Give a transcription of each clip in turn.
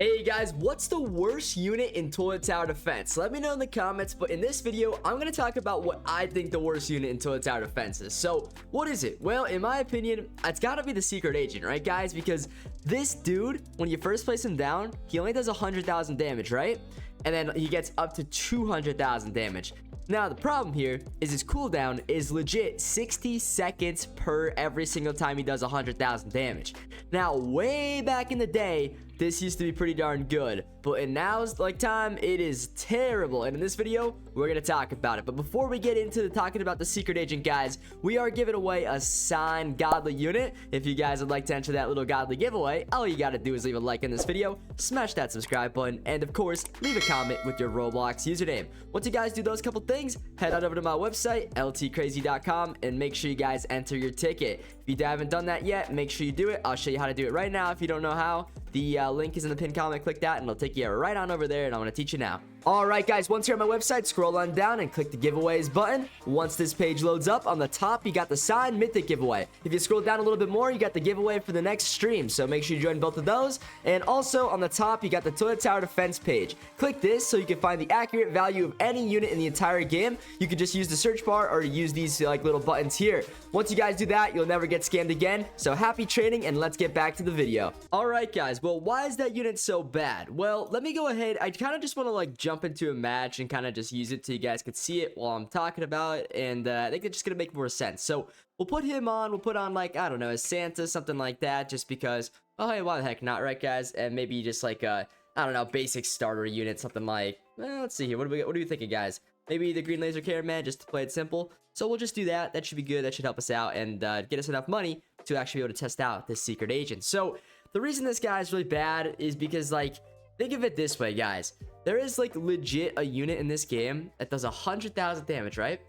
Hey guys, what's the worst unit in Toilet Tower Defense? Let me know in the comments, but in this video, I'm going to talk about what I think the worst unit in Toilet Tower Defense is. So, what is it? Well, in my opinion, it's got to be the Secret Agent, right guys? Because this dude, when you first place him down, he only does 100,000 damage, right? And then he gets up to 200,000 damage. Now, the problem here is his cooldown is legit 60 seconds per every single time he does 100,000 damage. Now, way back in the day, this used to be pretty darn good, but in now's time, it is terrible. And in this video, we're gonna talk about it. But before we get into talking about the Secret Agent, guys, we are giving away a signed godly unit. If you guys would like to enter that little godly giveaway, all you gotta do is leave a like in this video, smash that subscribe button, and of course, leave a comment with your Roblox username. Once you guys do those couple things, head on over to my website, LTkrazy.com, and make sure you guys enter your ticket. If you haven't done that yet, make sure you do it. I'll show you how to do it right now if you don't know how. The link is in the pinned comment. Click that and it'll take you right on over there, and I'm going to teach you now. Alright guys, once you're on my website, scroll on down and click the giveaways button. Once this page loads up, on the top you got the signed mythic giveaway. If you scroll down a little bit more, you got the giveaway for the next stream, so make sure you join both of those. And also on the top you got the Toilet Tower Defense page. Click this so you can find the accurate value of any unit in the entire game. You can just use the search bar or use these little buttons here. Once you guys do that, you'll never get scammed again. So happy trading, and let's get back to the video. Alright guys, well, why is that unit so bad? Well, let me go ahead. I kind of just want to jump into a match and kind of just use it so you guys could see it while I'm talking about it, and I think it's just gonna make more sense. So we'll put him on, we'll put on I don't know, a Santa, something like that, just because, oh hey, why the heck not, right guys? And maybe just a I don't know, basic starter unit, something let's see here, what are we thinking, guys? Maybe the green laser cameraman, just to play it simple. So we'll just do that. That should be good. That should help us out and get us enough money to actually be able to test out this Secret Agent. So the reason this guy is really bad is because think of it this way, guys. There is legit a unit in this game that does 100,000 damage, right?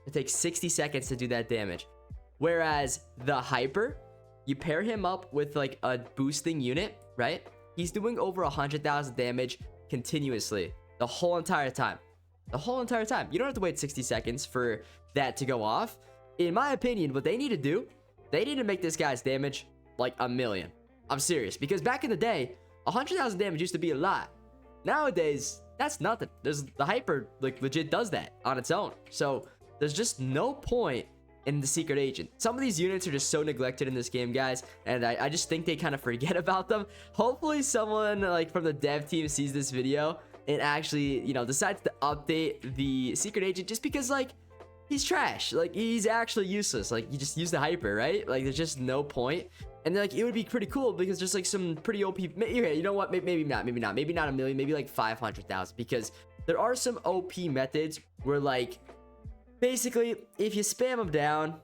It takes 60 seconds to do that damage. Whereas the Hyper, you pair him up with a boosting unit, right? He's doing over 100,000 damage continuously the whole entire time. The whole entire time. You don't have to wait 60 seconds for that to go off. In my opinion, what they need to do, they need to make this guy's damage a million. I'm serious, because back in the day, 100,000 damage used to be a lot. Nowadays, that's nothing. There's the Hyper legit does that on its own. So there's just no point in the Secret Agent. Some of these units are just so neglected in this game, guys, and I just think they kind of forget about them. Hopefully someone from the dev team sees this video and actually decides to update the Secret Agent, just because he's trash. He's actually useless. You just use the Hyper, right? There's just no point. And it would be pretty cool because just some pretty OP. Okay, you know what? Maybe not a million, maybe 500,000, because there are some OP methods where basically if you spam them down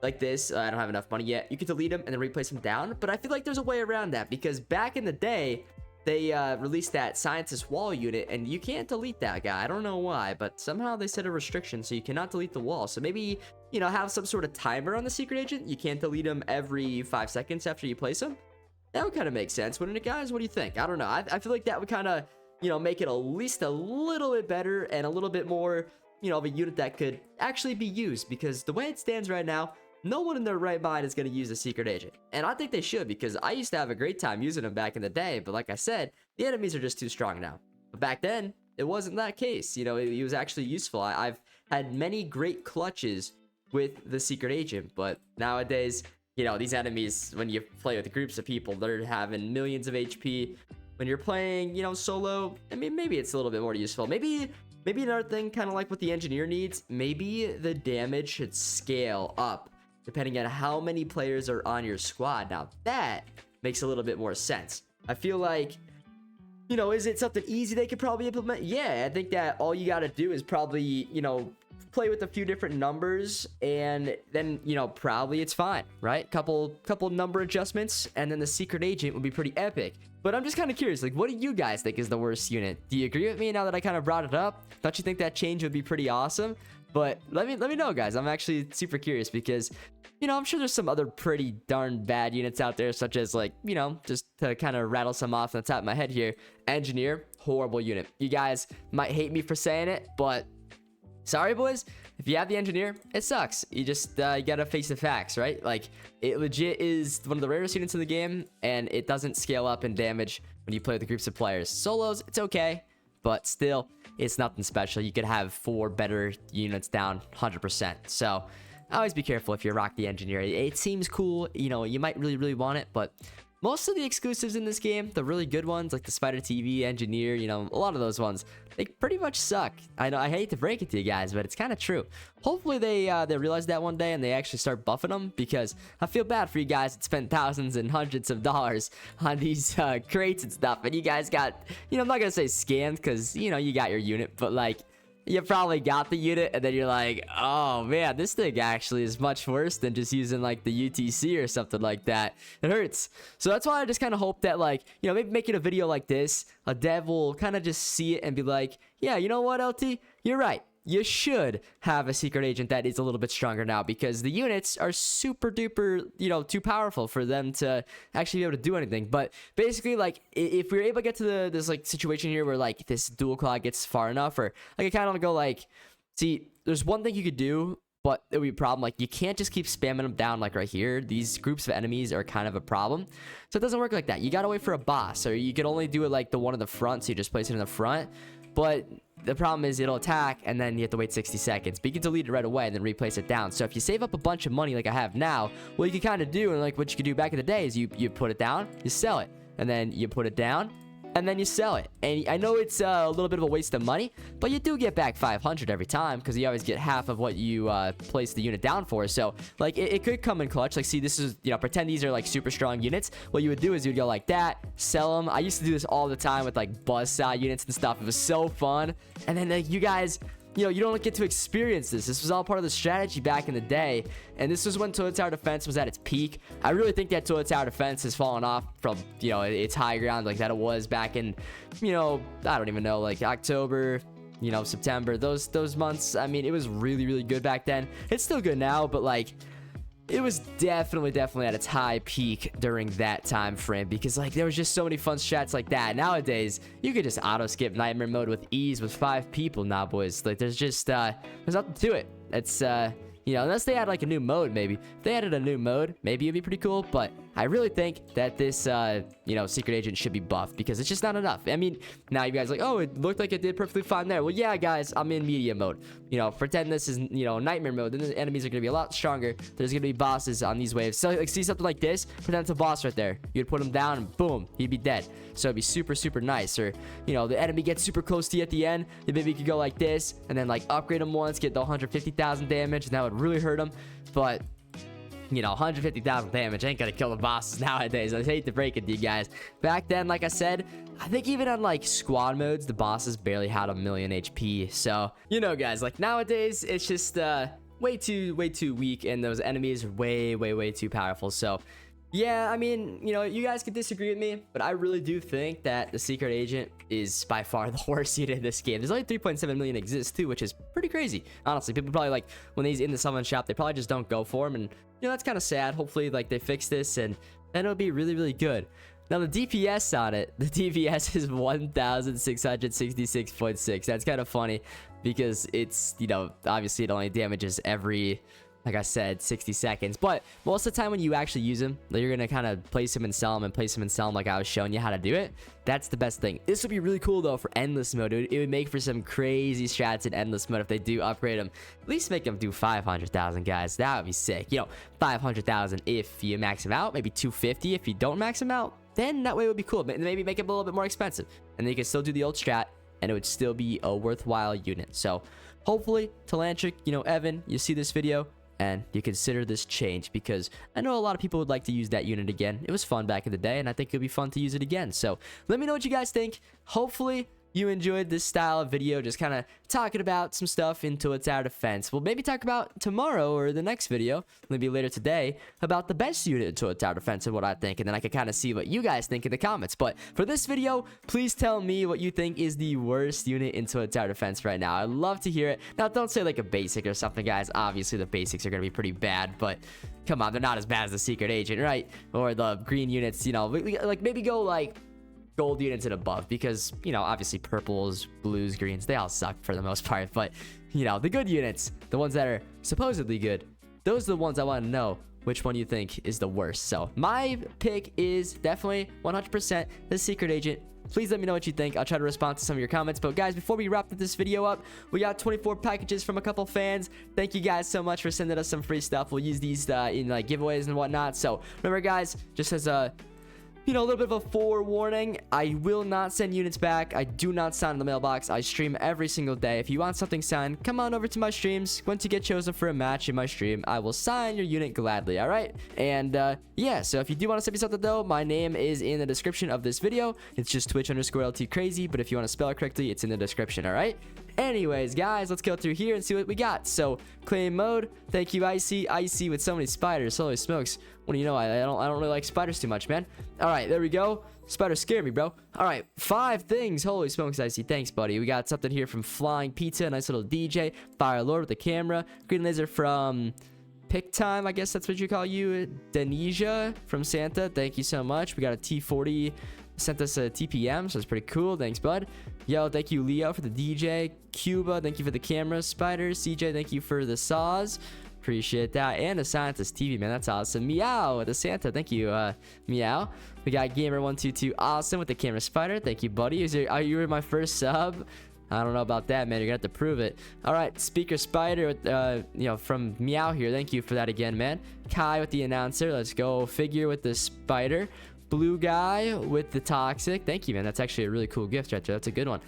like this, I don't have enough money yet, you can delete them and then replace them down. But I feel there's a way around that, because back in the day they released that Scientist Wall unit, and you can't delete that guy. I don't know why, but somehow they set a restriction so you cannot delete the wall. So maybe, have some sort of timer on the Secret Agent. You can't delete him every 5 seconds after you place him. That would kind of make sense, wouldn't it, guys? What do you think? I don't know. I feel that would kind of, make it at least a little bit better and a little bit more, of a unit that could actually be used, because the way it stands right now, no one in their right mind is going to use the Secret Agent. And I think they should, because I used to have a great time using him back in the day. But like I said, the enemies are just too strong now. But back then, it wasn't that case. He was actually useful. I've had many great clutches with the Secret Agent. But nowadays, these enemies, when you play with groups of people, they're having millions of HP. When you're playing, solo, I mean, maybe it's a little bit more useful. Maybe another thing, kind of like what the engineer needs, maybe the damage should scale up depending on how many players are on your squad. Now that makes a little bit more sense. I feel is it something easy they could probably implement? Yeah, I think that all you got to do is probably, play with a few different numbers, and then, probably it's fine, right? Couple number adjustments, and then the Secret Agent would be pretty epic. But I'm just kind of curious, what do you guys think is the worst unit? Do you agree with me now that I kind of brought it up? Don't you think that change would be pretty awesome? But let me know, guys. I'm actually super curious, because I'm sure there's some other pretty darn bad units out there, such as just to kind of rattle some off on the top of my head here. Engineer, horrible unit. You guys might hate me for saying it, but Sorry, boys. If you have the engineer, it sucks. You just you gotta face the facts, right? Like, it legit is one of the rarest units in the game, and it doesn't scale up in damage when you play with groups of players. Solos, it's okay, but still, it's nothing special. You could have 4 better units down 100%. So always be careful if you rock the engineer. It seems cool, you know, you might really want it, but most of the exclusives in this game, the really good ones, like the Spider TV, Engineer, you know, a lot of those ones, they pretty much suck. I know, I hate to break it to you guys, but it's kind of true. Hopefully they realize that one day and they actually start buffing them, because I feel bad for you guys that spent thousands and hundreds of dollars on these crates and stuff, and you guys got, you know, I'm not gonna say scammed, because, you know, you got your unit, but like, you probably got the unit and then you're like, oh man, this thing actually is much worse than just using like the UTC or something like that. It hurts. So that's why I just kind of hope that, like, you know, maybe making a video like this, a dev will kind of just see it and be like, yeah, you know what, LT, you're right. You should have a secret agent that is a little bit stronger now, because the units are super duper, you know, too powerful for them to actually be able to do anything. But basically, like, if we were able to get to this like situation here where like this dual claw gets far enough, or like I kind of want to go like, see, there's one thing you could do, but it would be a problem. Like, you can't just keep spamming them down like right here. These groups of enemies are kind of a problem. So it doesn't work like that. You gotta wait for a boss, or you could only do it like the one in the front, so you just place it in the front. But the problem is it'll attack and then you have to wait 60 seconds. But you can delete it right away and then replace it down. So if you save up a bunch of money like I have now, what you can kind of do, and like what you could do back in the day, is you put it down, you sell it, and then you put it down, and then you sell it. And I know it's a little bit of a waste of money, but you do get back 500 every time, because you always get half of what you place the unit down for. So like it could come in clutch. Like, see, this is, you know, pretend these are like super strong units. What you would do is you'd go like that, sell them. I used to do this all the time with like buzzsaw units and stuff. It was so fun. And then like, you guys, you know, you don't get to experience this. This was all part of the strategy back in the day, and this was when toilet tower defense was at its peak. I really think that toilet tower defense has fallen off from, you know, its high ground like that it was back in, you know, I don't even know, like October, you know, September, those months. I mean, it was really good back then. It's still good now, but like, it was definitely at its high peak during that time frame, because like there was just so many fun strats like that. Nowadays, you could just auto skip nightmare mode with ease with 5 people now, boys. Like, there's just there's nothing to it. It's you know, unless they add like a new mode, maybe. If they added a new mode, maybe it'd be pretty cool. But I really think that this, you know, secret agent should be buffed, because it's just not enough. I mean, now you guys are like, oh, it looked like it did perfectly fine there. Well, yeah, guys, I'm in media mode. You know, pretend this is, you know, nightmare mode. Then the enemies are going to be a lot stronger. There's going to be bosses on these waves. So, like, see something like this? Pretend it's a boss right there. You'd put him down and boom, he'd be dead. So it'd be super nice. Or, you know, the enemy gets super close to you at the end. Then maybe you could go like this and then, like, upgrade him once, get the 150,000 damage, and that would really hurt him. But, you know, 150,000 damage ain't gonna kill the bosses nowadays. I hate to break it to you guys. Back then, like I said, I think even on like squad modes, the bosses barely had 1,000,000 HP. So, you know, guys, like nowadays, it's just way too weak, and those enemies are way too powerful. So, yeah, I mean, you know, you guys could disagree with me, but I really do think that the secret agent is by far the worst unit in this game. There's only 3.7 million exists too, which is pretty crazy. Honestly, people probably, like, when he's in the summon shop, they probably just don't go for him, and, you know, that's kind of sad. Hopefully, like, they fix this, and then it'll be really good. Now, the DPS on it, the DPS is 1,666.6. That's kind of funny, because it's, you know, obviously it only damages every, like I said, 60 seconds. But most of the time when you actually use him, you're going to kind of place him and sell him and place him and sell him like I was showing you how to do it. That's the best thing. This would be really cool, though, for endless mode. It would make for some crazy strats in endless mode if they do upgrade him. At least make him do 500,000, guys. That would be sick. You know, 500,000 if you max him out. Maybe 250 if you don't max him out. Then that way it would be cool. Maybe make him a little bit more expensive. And then you can still do the old strat, and it would still be a worthwhile unit. So, hopefully, Talantric, you know, Evan, you see this video, and you consider this change, because I know a lot of people would like to use that unit again. It was fun back in the day, and I think it'll be fun to use it again. So let me know what you guys think. Hopefully you enjoyed this style of video, just kind of talking about some stuff into its tower defense. We'll maybe talk about tomorrow or the next video, maybe later today, about the best unit into its tower defense and what I think, and then I can kind of see what you guys think in the comments. But for this video, please tell me what you think is the worst unit into its tower defense right now. I'd love to hear it. Now, don't say like a basic or something, guys. Obviously, the basics are going to be pretty bad, but come on, they're not as bad as the secret agent, right? Or the green units, you know, like maybe go like gold units and above, because, you know, obviously purples, blues, greens, they all suck for the most part. But, you know, the good units, the ones that are supposedly good, those are the ones I want to know which one you think is the worst. So my pick is definitely 100% the secret agent. Please let me know what you think. I'll try to respond to some of your comments. But guys, before we wrap this video up, we got 24 packages from a couple fans. Thank you guys so much for sending us some free stuff. We'll use these in like giveaways and whatnot. So remember, guys, just as a, you know, a little bit of a forewarning, I will not send units back. I do not sign in the mailbox. I stream every single day. If you want something signed, come on over to my streams. Once you get chosen for a match in my stream, I will sign your unit gladly, all right? And yeah, so if you do want to send me something though, my name is in the description of this video. It's just Twitch_LTkrazy, but if you want to spell it correctly, it's in the description, all right? Anyways, guys, let's go through here and see what we got. So claim mode, thank you, icy with so many spiders. Holy smokes, what do you know? I don't really like spiders too much, man. All right, there we go. Spiders scare me, bro. All right, 5 things. Holy smokes, icy, thanks, buddy. We got something here from Flying Pizza, nice little DJ. Fire Lord with the camera. Green laser from Pick Time, I guess that's what you call you. Denisha from Santa, thank you so much. We got a T40, sent us a TPM, so it's pretty cool. Thanks, bud. Yo, thank you, Leo, for the DJ. Cuba, thank you for the camera. Spider, CJ, thank you for the saws. Appreciate that. And a Scientist TV, man, that's awesome. Meow with the Santa, thank you, Meow. We got Gamer122, awesome with the camera. Spider, thank you, buddy. Are you my first sub? I don't know about that, man. You're gonna have to prove it. All right, Speaker Spider, you know, from Meow here. Thank you for that again, man. Kai with the announcer. Let's go. Figure with the spider. Blue guy with the toxic. Thank you, man. That's actually a really cool gift right there. That's a good one.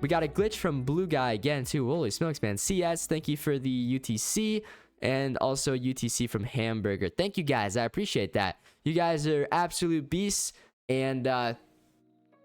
We got a glitch from Blue guy again too. Holy smokes, man. CS, thank you for the UTC, and also UTC from Hamburger. Thank you guys. I appreciate that. You guys are absolute beasts, and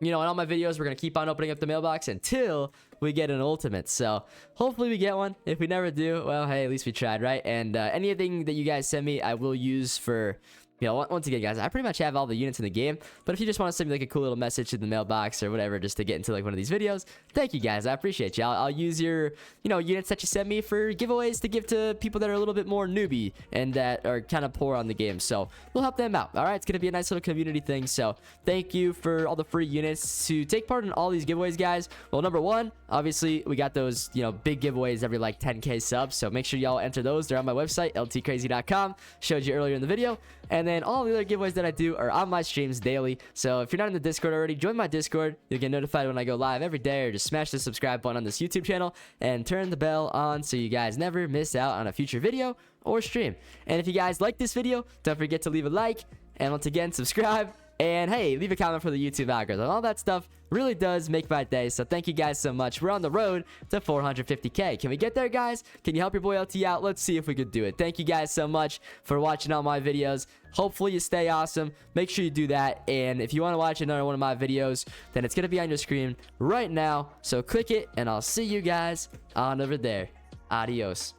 you know, in all my videos, we're gonna keep on opening up the mailbox until we get an ultimate. So hopefully we get one. If we never do, well, hey, at least we tried, right? And anything that you guys send me, I will use for, you know, once again, guys, I pretty much have all the units in the game. But if you just want to send me like a cool little message to the mailbox or whatever, just to get into like one of these videos, thank you guys. I appreciate you. I'll use your, you know, units that you send me for giveaways to give to people that are a little bit more newbie and that are kind of poor on the game. So we'll help them out. All right, it's gonna be a nice little community thing. So thank you for all the free units to take part in all these giveaways, guys. Well, number one, obviously we got those, you know, big giveaways every like 10K subs. So make sure y'all enter those. They're on my website, LTkrazy.com. Showed you earlier in the video. And then all the other giveaways that I do are on my streams daily. So if you're not in the Discord already, join my Discord. You'll get notified when I go live every day, or just smash the subscribe button on this YouTube channel and turn the bell on so you guys never miss out on a future video or stream. And if you guys like this video, don't forget to leave a like, and once again, subscribe. And hey, leave a comment for the YouTube algorithm. All that stuff really does make my day. So thank you guys so much. We're on the road to 450K. Can we get there, guys? Can you help your boy LT out? Let's see if we could do it. Thank you guys so much for watching all my videos. Hopefully you stay awesome. Make sure you do that. And if you want to watch another one of my videos, then it's going to be on your screen right now. So click it, and I'll see you guys on over there. Adios.